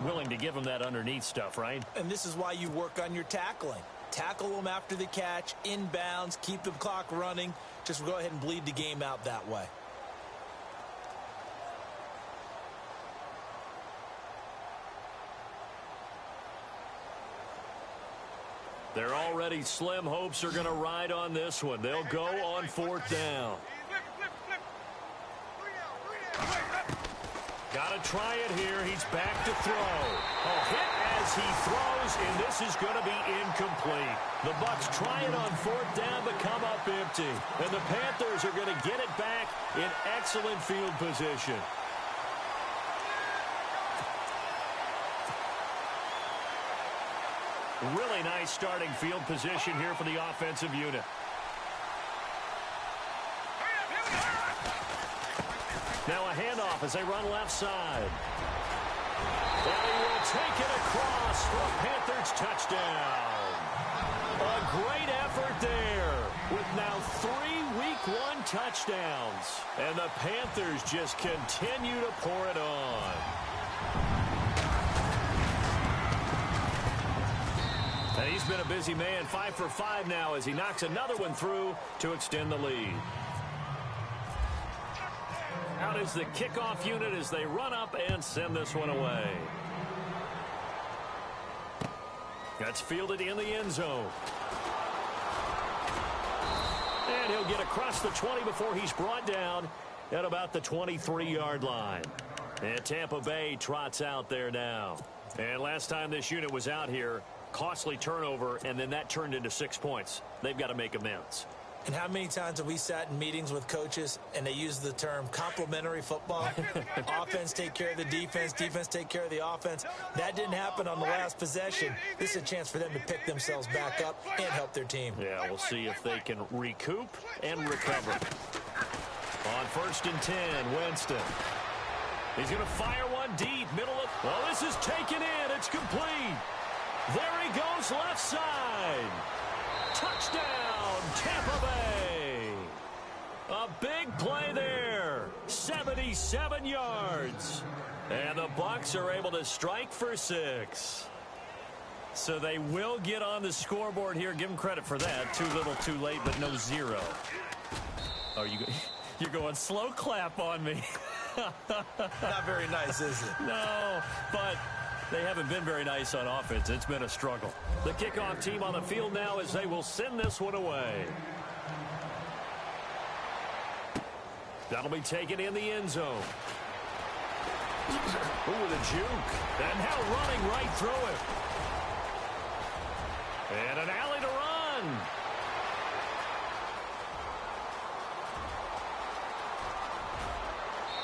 Willing to give them that underneath stuff, right? And this is why you work on your tackling. Tackle them after the catch, inbounds, keep the clock running. Just go ahead and bleed the game out that way. They're already slim hopes are going to ride on this one. They'll go on fourth down. Got to try it here. He's back to throw. A hit as he throws, and this is going to be incomplete. The Bucs try it on fourth down, but come up empty. And the Panthers are going to get it back in excellent field position. Really nice starting field position here for the offensive unit. Now a handoff as they run left side. And he will take it across for a Panthers touchdown. A great effort there with now 3 Week 1 touchdowns. And the Panthers just continue to pour it on. And he's been a busy man, 5 for 5 now as he knocks another one through to extend the lead. Out is the kickoff unit as they run up and send this one away. That's fielded in the end zone. And he'll get across the 20 before he's brought down at about the 23-yard line. And Tampa Bay trots out there now. And last time this unit was out here, costly turnover, and then that turned into 6 points. They've got to make amends. And how many times have we sat in meetings with coaches and they use the term complementary football? Offense take care of the defense, defense take care of the offense. That didn't happen on the last possession. This is a chance for them to pick themselves back up and help their team. Yeah, we'll see if they can recoup and recover. On first and 10, Winston. He's going to fire one deep, middle of... Well, this is taken in. It's complete. There he goes, left side. Touchdown, Tampa Bay. A big play there. 77 yards. And the Bucs are able to strike for 6. So they will get on the scoreboard here. Give them credit for that. Too little, too late, but no 0. Are you... You're going slow clap on me. Not very nice, is it? No, but they haven't been very nice on offense. It's been a struggle. The kickoff team on the field now as they will send this one away. That'll be taken in the end zone. Ooh, with a juke. And now running right through it. And an alley to run.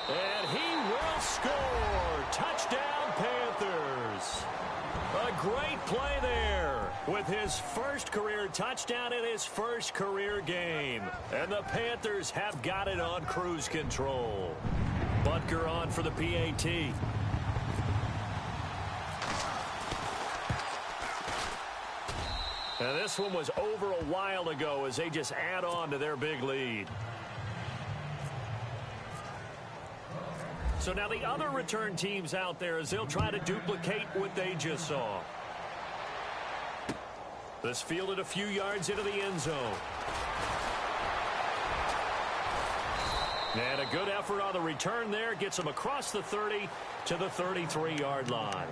And he will score. Touchdown, Panthers. A great play there with his first career touchdown in his first career game. And the Panthers have got it on cruise control. Butker on for the PAT. And this one was over a while ago as they just add on to their big lead. So now the other return teams out there as they'll try to duplicate what they just saw. This fielded a few yards into the end zone. And a good effort on the return there. Gets them across the 30 to the 33-yard line.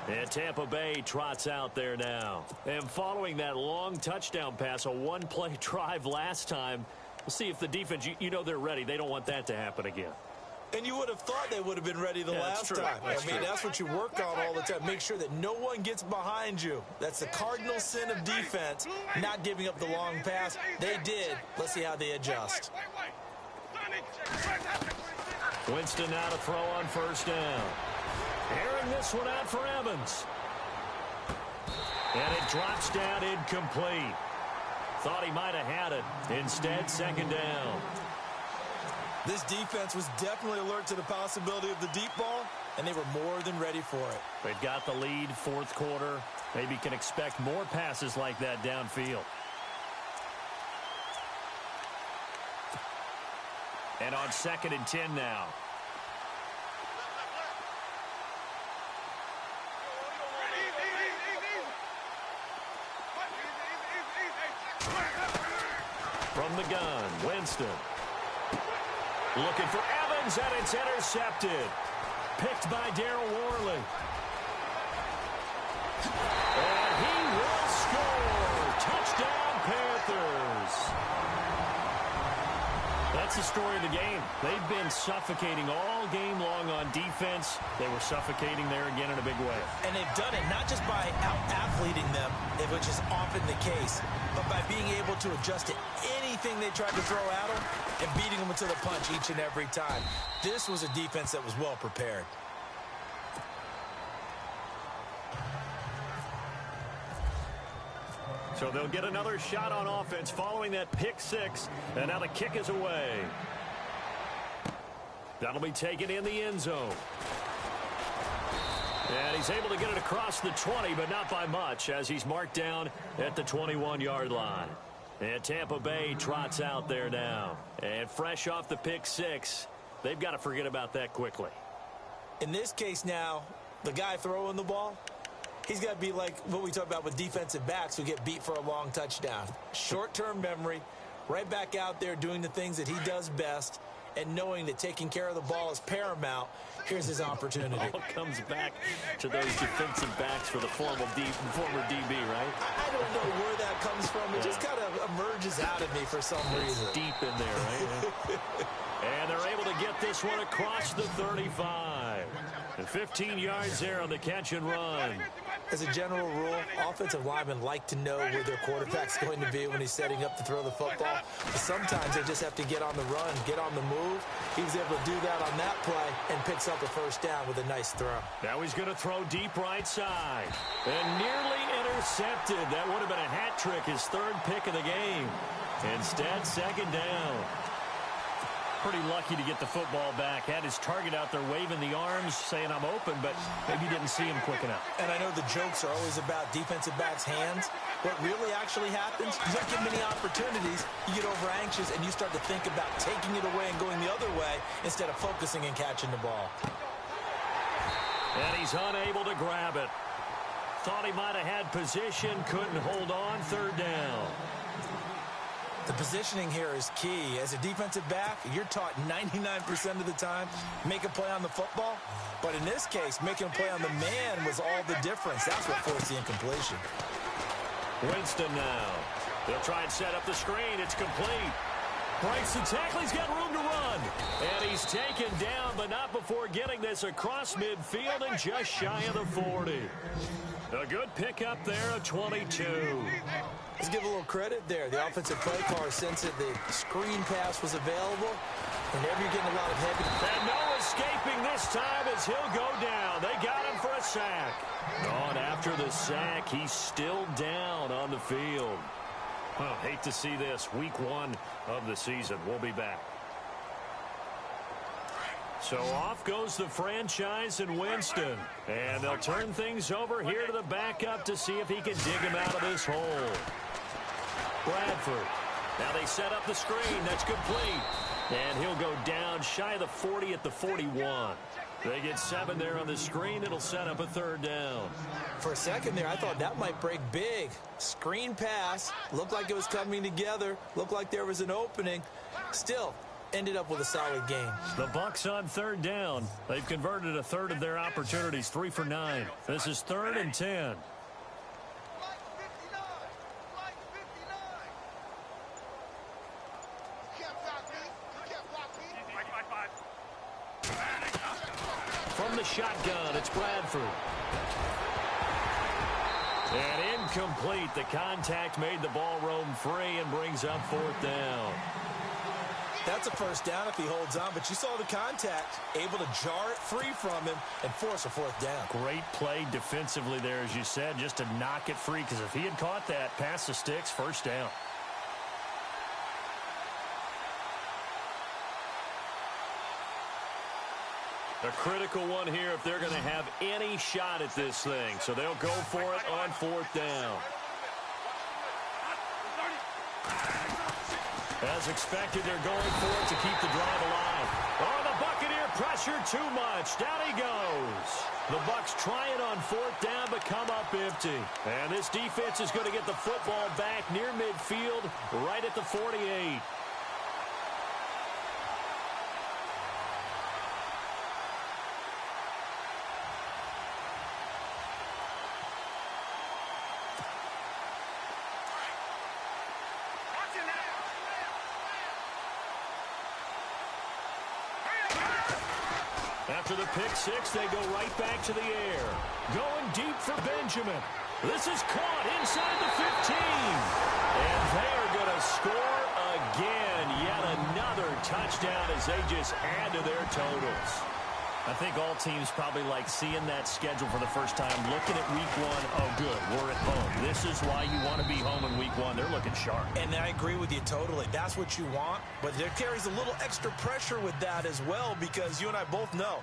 And Tampa Bay trots out there now. And following that long touchdown pass, a one-play drive last time, we'll see if the defense, you know they're ready. They don't want that to happen again. And you would have thought they would have been ready the last time. That's what you work on all the time. Make sure that no one gets behind you. That's the cardinal sin of defense, not giving up the long pass. They did. Let's see how they adjust. Winston now to throw on first down. Airing this one out for Evans. And it drops down incomplete. Thought he might have had it. Instead, second down. This defense was definitely alert to the possibility of the deep ball, and they were more than ready for it. They've got the lead, fourth quarter. Maybe can expect more passes like that downfield. And on 2nd and 10 now. From the gun, Winston. Looking for Evans, and it's intercepted. Picked by Darryl Worley. And he will score. Touchdown, Panthers. That's the story of the game. They've been suffocating all game long on defense. They were suffocating there again in a big way. And they've done it not just by out-athleting them, which is often the case, but by being able to adjust to anything they tried to throw at them and beating them into the punch each and every time. This was a defense that was well prepared. So they'll get another shot on offense following that pick six. And now the kick is away. That'll be taken in the end zone. And he's able to get it across the 20, but not by much as he's marked down at the 21-yard line. And Tampa Bay trots out there now. And fresh off the pick six, they've got to forget about that quickly. In this case now, the guy throwing the ball, he's got to be like what we talk about with defensive backs who get beat for a long touchdown. Short-term memory, right back out there doing the things that he does best, and knowing that taking care of the ball is paramount. Here's his opportunity. It all comes back to those defensive backs for the former DB, right? I don't know where that comes from. It just kind of emerges out of me for some reason. Deep in there, right? And they're able to get this one across the 35. And 15 yards there on the catch and run. As a general rule, offensive linemen like to know where their quarterback's going to be when he's setting up to throw the football. But sometimes they just have to get on the run, get on the move. He was able to do that on that play and picks up a first down with a nice throw. Now he's going to throw deep right side. And nearly intercepted. That would have been a hat trick, his third pick of the game. Instead, second down. Pretty lucky to get the football back. Had his target out there waving the arms, saying I'm open, but maybe didn't see him quick enough. And I know the jokes are always about defensive backs' hands. What really actually happens, you don't get many opportunities, you get over anxious, and you start to think about taking it away and going the other way instead of focusing and catching the ball. And he's unable to grab it. Thought he might have had position, couldn't hold on, third down. The positioning here is key. As a defensive back, you're taught 99% of the time, make a play on the football. But in this case, making a play on the man was all the difference. That's what forced the incompletion. Winston now. They'll try and set up the screen. It's complete. Breaks the tackle. He's got room to run. And he's taken down, but not before getting this across midfield and just shy of the 40. A good pickup there, a 22. Let's give a little credit there. The offensive play caller sensed that the screen pass was available. Whenever you're getting a lot of heavy. And no escaping this time as he'll go down. They got him for a sack. On after the sack, he's still down on the field. Oh, hate to see this. Week 1 of the season. We'll be back. So off goes the franchise and Winston. And they'll turn things over here to the backup to see if he can dig him out of this hole. Bradford. Now they set up the screen. That's complete. And he'll go down shy of the 40 at the 41. They get 7 there on the screen. It'll set up a third down. For a second there, I thought that might break big. Screen pass. Looked like it was coming together. Looked like there was an opening. Still, ended up with a solid game. The Bucs on third down. They've converted a third of their opportunities, 3 for 9. This is 3rd and 10. From the shotgun, it's Bradford. And incomplete. The contact made the ball roam free and brings up 4th down. That's a first down if he holds on, but you saw the contact, able to jar it free from him and force a 4th down. Great play defensively there, as you said, just to knock it free, because if he had caught that, past the sticks, first down. A critical one here if they're going to have any shot at this thing. So they'll go for it on 4th down. As expected, they're going for it to keep the drive alive. Oh, the Buccaneer pressure too much. Down he goes. The Bucs trying on 4th down, but come up empty. And this defense is going to get the football back near midfield, right at the 48. After the pick six, they go right back to the air. Going deep for Benjamin. This is caught inside the 15. And they are going to score again. Yet another touchdown as they just add to their totals. I think all teams probably like seeing that schedule for the first time, looking at week 1. Oh, good, we're at home. This is why you want to be home in week 1. They're looking sharp. And I agree with you totally. That's what you want. But there carries a little extra pressure with that as well, because you and I both know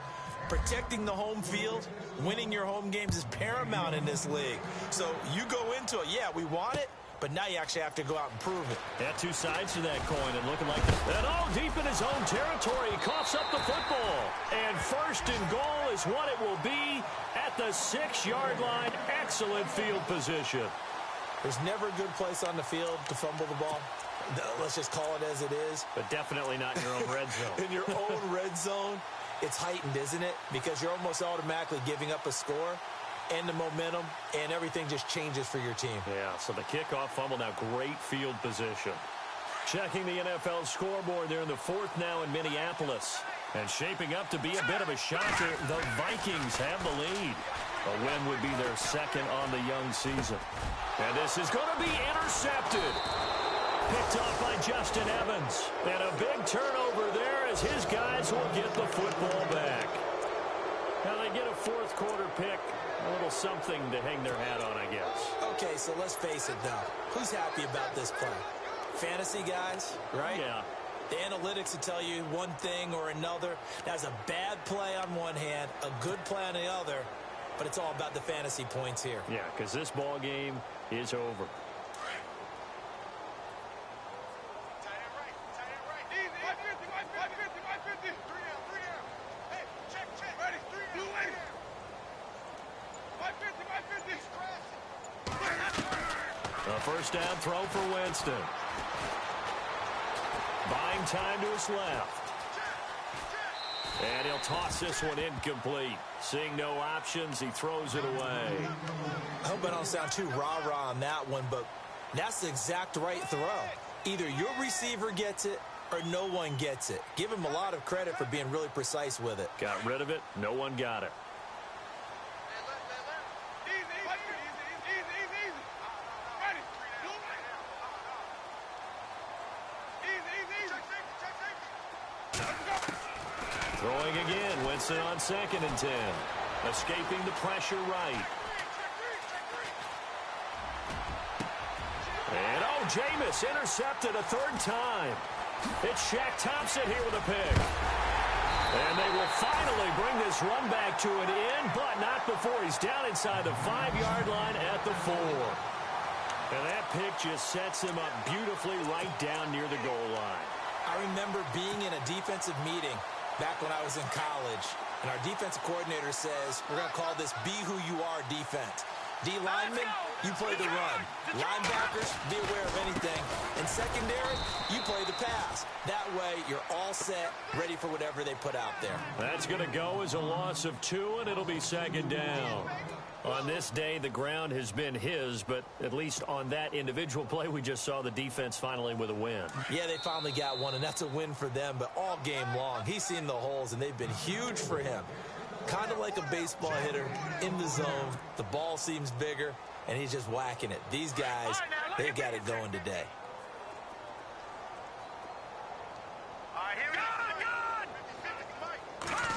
protecting the home field, winning your home games is paramount in this league. So you go into it, yeah, we want it, but now you actually have to go out and prove it. Yeah, 2 sides to that coin, and looking like this. And all deep in his own territory, he coughs up the football. And 1st and goal is what it will be at the 6-yard line. Excellent field position. There's never a good place on the field to fumble the ball. Let's just call it as it is. But definitely not in your own red zone. In your own red zone, it's heightened, isn't it? Because you're almost automatically giving up a score and the momentum, and everything just changes for your team. Yeah, so the kickoff fumble, now great field position. Checking the NFL scoreboard, they're in the 4th now in Minneapolis. And shaping up to be a bit of a shocker, the Vikings have the lead. A win would be their 2nd on the young season. And this is going to be intercepted. Picked off by Justin Evans. And a big turnover there as his guys will get the football back. Now they get a 4th quarter pick. A little something to hang their hat on, I guess. Okay, so let's face it, though. Who's happy about this play? Fantasy guys, right? Yeah. The analytics will tell you one thing or another. That's a bad play on one hand, a good play on the other, but it's all about the fantasy points here. Yeah, because this ball game is over. A 1st down throw for Winston. Buying time to his left. And he'll toss this one incomplete. Seeing no options, he throws it away. I hope I don't sound too rah-rah on that one, but that's the exact right throw. Either your receiver gets it or no one gets it. Give him a lot of credit for being really precise with it. Got rid of it. No one got it. Throwing again. Winston on 2nd and 10. Escaping the pressure right. And, oh, Jameis intercepted a 3rd time. It's Shaq Thompson here with a pick. And they will finally bring this run back to an end, but not before he's down inside the 5-yard line at the 4. And that pick just sets him up beautifully right down near the goal line. I remember being in a defensive meeting back when I was in college, and our defensive coordinator says, we're going to call this be who you are defense. D-linemen, you play the run. Linebackers, be aware of anything. And secondary, you play the pass. That way, you're all set, ready for whatever they put out there. That's going to go as a loss of 2, and it'll be 2nd down. On this day, the ground has been his, but at least on that individual play, we just saw the defense finally with a win. Yeah, they finally got one, and that's a win for them, but all game long, he's seen the holes, and they've been huge for him. Kind of like a baseball hitter in the zone. The ball seems bigger, and he's just whacking it. These guys, they've got it going today.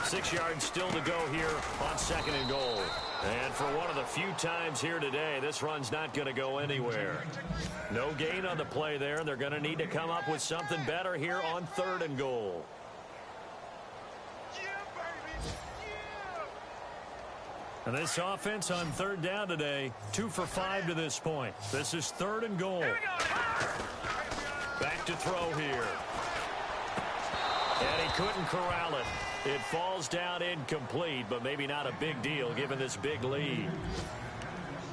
6 yards still to go here on 2nd and goal. And for one of the few times here today, this run's not going to go anywhere. No gain on the play there, and they're going to need to come up with something better here on 3rd and goal. And this offense on 3rd down today, 2 for 5 to this point. This is 3rd and goal. Back to throw here. And he couldn't corral it. It falls down incomplete, but maybe not a big deal given this big lead.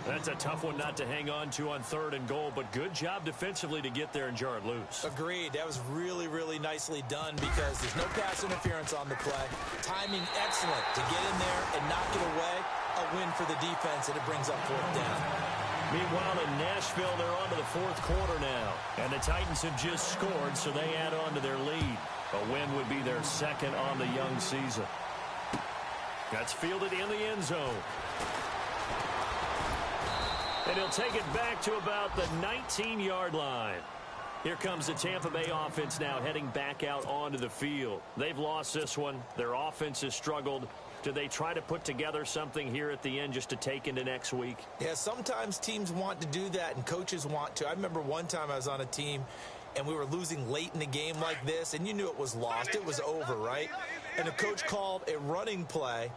That's a tough one not to hang on to on 3rd and goal, but good job defensively to get there and jar it loose. Agreed. That was really, really nicely done because there's no pass interference on the play. Timing excellent to get in there and knock it away. A win for the defense, and it brings up 4th down. Meanwhile, in Nashville, they're on to the 4th quarter now. And the Titans have just scored, so they add on to their lead. A win would be their 2nd on the young season. That's fielded in the end zone. And he'll take it back to about the 19-yard line. Here comes the Tampa Bay offense now heading back out onto the field. They've lost this one. Their offense has struggled. Do they try to put together something here at the end just to take into next week? Yeah, sometimes teams want to do that and coaches want to. I remember one time I was on a team and we were losing late in a game like this, and you knew it was lost. It was over, right? And the coach called a running play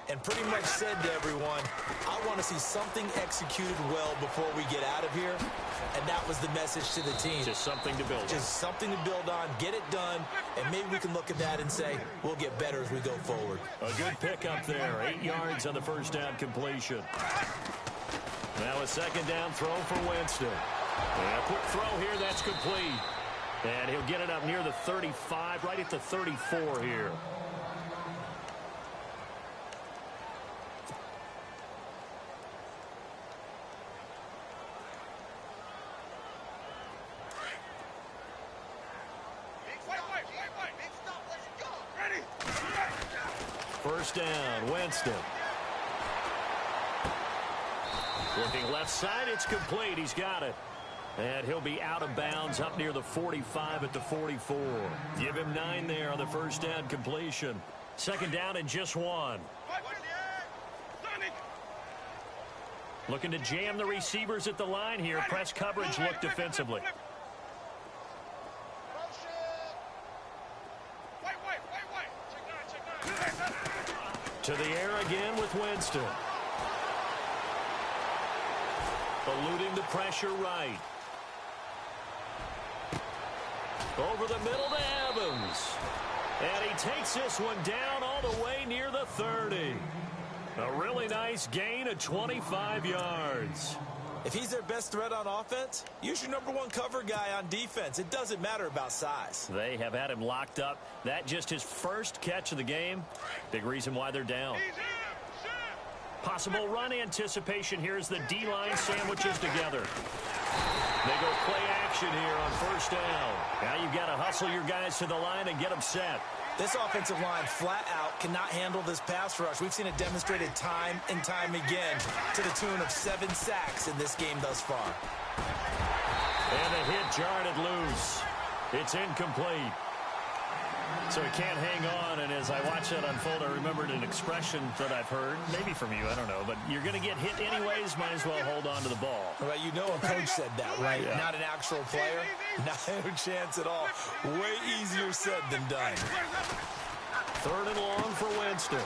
and pretty much said to everyone, I want to see something executed well before we get out of here. And that was the message to the team. Just something to build on. Just something to build on, get it done, and maybe we can look at that and say, we'll get better as we go forward. A good pickup there. 8 yards on the 1st down completion. Now a 2nd down throw for Winston. And a quick throw here, that's complete. And he'll get it up near the 35, right at the 34 here. First down, Winston. Looking left side, it's complete. He's got it. And he'll be out of bounds up near the 45 at the 44. Give him 9 there on the 1st down completion. 2nd down and just 1. Looking to jam the receivers at the line here. Press coverage look defensively. To the air again with Winston. Eluding the pressure right. Over the middle to Evans. And he takes this one down all the way near the 30. A really nice gain of 25 yards. If he's their best threat on offense, use your #1 cover guy on defense. It doesn't matter about size. They have had him locked up. That just his first catch of the game. Big reason why they're down. Possible run anticipation here as the D-line sandwiches together. They go play action here on first down. Now you've got to hustle your guys to the line and get them set. This offensive line flat out cannot handle this pass rush. We've seen it demonstrated time and time again to the tune of 7 sacks in this game thus far. And the hit jarred it loose. It's incomplete. So he can't hang on, and as I watch that unfold, I remembered an expression that I've heard, maybe from you, I don't know, but you're going to get hit anyways, might as well hold on to the ball. Well, you know a coach said that, right? Yeah. Not an actual player. Not a chance at all. Way easier said than done. 3rd and long for Winston.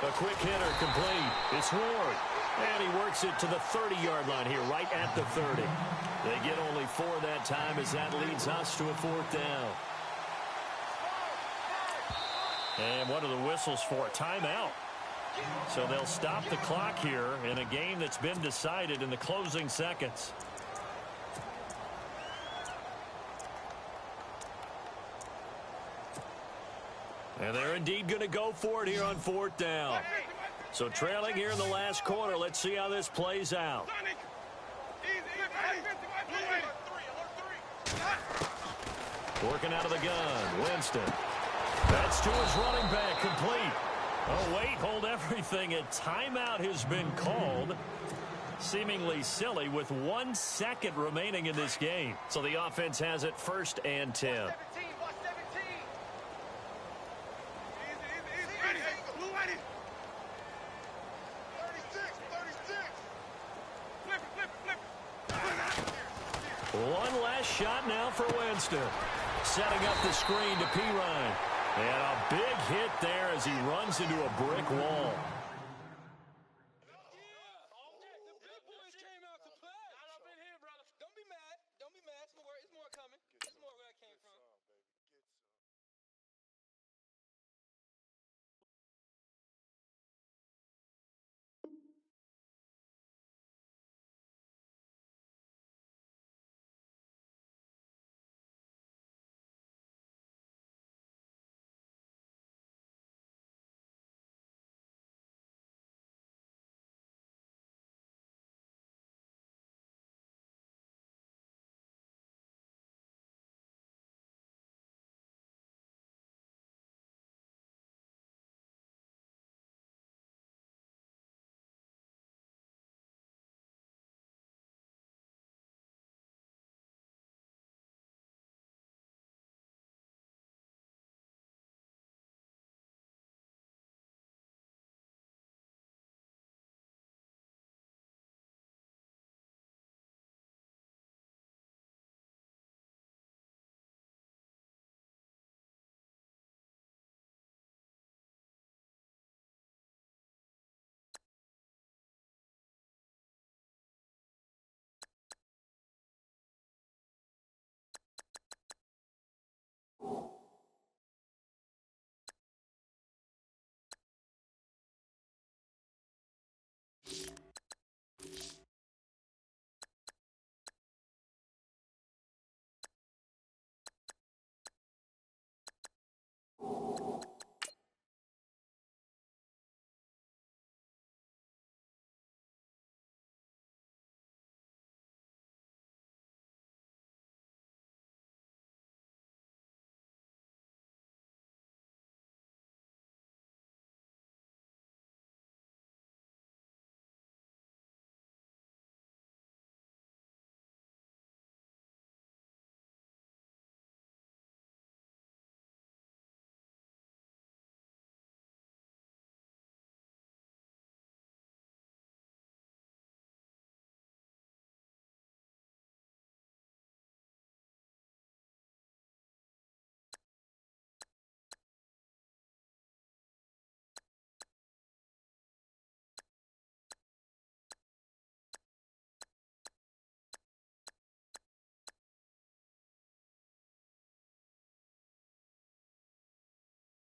A quick hitter complete. It's Ward. And he works it to the 30-yard line here, right at the 30. They get only 4 that time as that leads us to a 4th down. And what are the whistles for? Timeout. So they'll stop the clock here in a game that's been decided in the closing seconds. And they're indeed going to go for it here on 4th down. So trailing here in the last quarter. Let's see how this plays out. Working out of the gun. Winston. That's to his running back, complete. Oh, wait, hold everything. A timeout has been called. Seemingly silly with 1 second remaining in this game. So the offense has it 1st and 10. One last shot now for Winston. Setting up the screen to Pirine. And a big hit there as he runs into a brick wall.